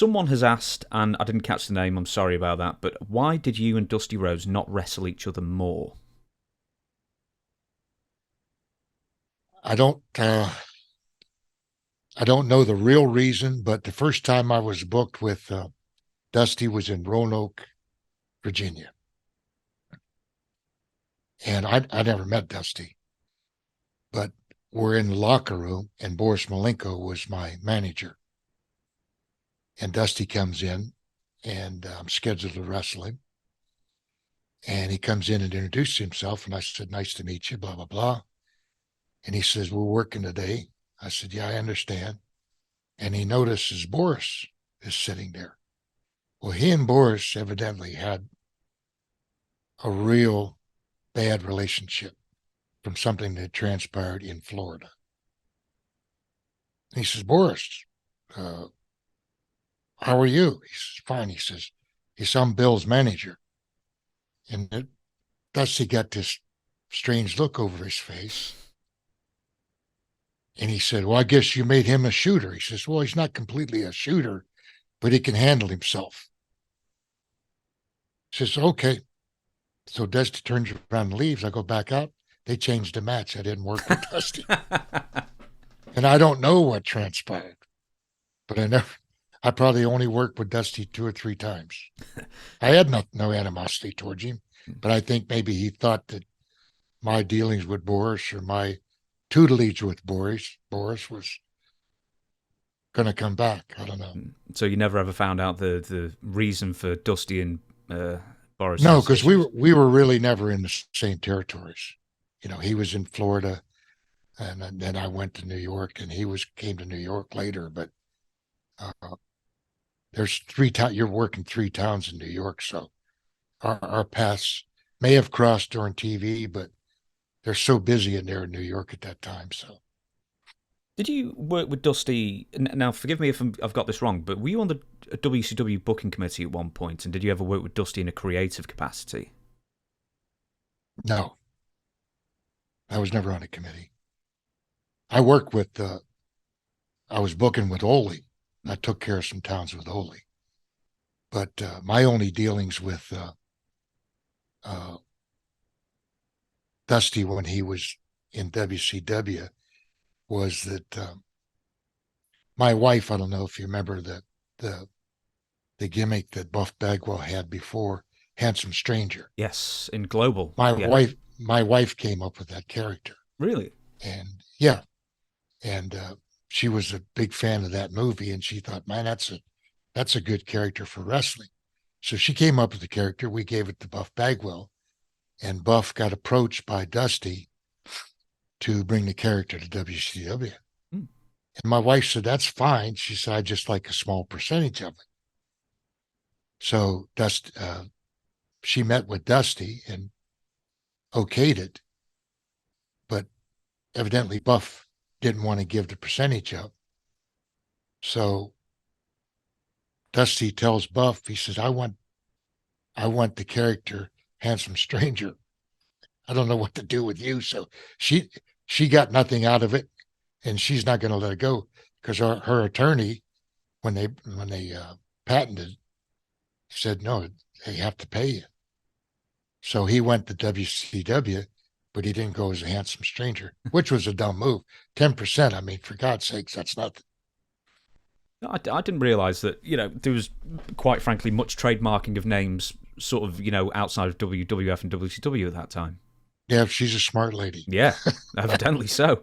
Someone has asked, and I didn't catch the name, I'm sorry about that, but why did you and Dusty Rhodes not wrestle each other more? I don't I don't know the real reason, but the first time I was booked with Dusty was in Roanoke, Virginia, and I never met Dusty, but we're in the locker room, and Boris Malenko was my manager, and Dusty comes in, and I'm scheduled to wrestle him, and he comes in and introduces himself, and I said, "Nice to meet you," blah blah blah, and he says, "We're working today." I said, "Yeah, I understand," and he notices Boris is sitting there. Well, he and Boris evidently had a real bad relationship from something that transpired in Florida. And he says, "Boris, uh, how are you?" He says, "Fine." He says, "I'm Bill's manager." And thus he got this strange look over his face. And he said, "Well, I guess you made him a shooter." He says, "Well, he's not completely a shooter, but he can handle himself." He says, "Okay." So Dusty turns around and leaves. I go back out. They changed the match. I didn't work with Dusty. And I don't know what transpired, but I probably only worked with Dusty 2 or 3 times. I had no animosity towards him, but I think maybe he thought that my dealings with Boris or my tutelage with Boris was going to come back. I don't know. So you never ever found out the reason for Dusty and No, Boris's because we issues? were really never in the same territories. He was in Florida, and then I went to New York, and he was came to New York later. But uh, there's 3 towns. You're working 3 towns in New York, so our paths may have crossed during TV, but they're so busy in there in New York at that time. So Did you work with Dusty? Now, forgive me if I've got this wrong, but were you on the WCW booking committee at one point, and did you ever work with Dusty in a creative capacity? no, I was never on a committee. I worked with. I was booking with Ole. I took care of some towns with Ole, but my only dealings with uh, Dusty when he was in WCW was that my wife. I don't know if you remember the the gimmick that Buff Bagwell had before, Handsome Stranger. Yes, in Global. My Yeah, wife, my wife came up with that character, really. and yeah, and she was a big fan of that movie, and she thought, man, that's a good character for wrestling. So she came up with the character. We gave it to Buff Bagwell, and Buff got approached by Dusty to bring the character to WCW. Hmm. And my wife said, "That's fine." She said, "I just like a small percentage of it." So she met with Dusty and okayed it, but evidently Buff didn't want to give the percentage up. So Dusty tells Buff, he says, I want the character Handsome Stranger. I don't know what to do with you." So she she got nothing out of it, and she's not going to let it go because her attorney, when they patented, said no, they have to pay you. So he went to WCW, but he didn't go as a Handsome Stranger, which was a dumb move. 10%. I mean, for God's sakes, that's nothing. I didn't realise that, there was, quite frankly, much trademarking of names sort of, outside of WWF and WCW at that time. Yeah, she's a smart lady. Yeah, evidently so.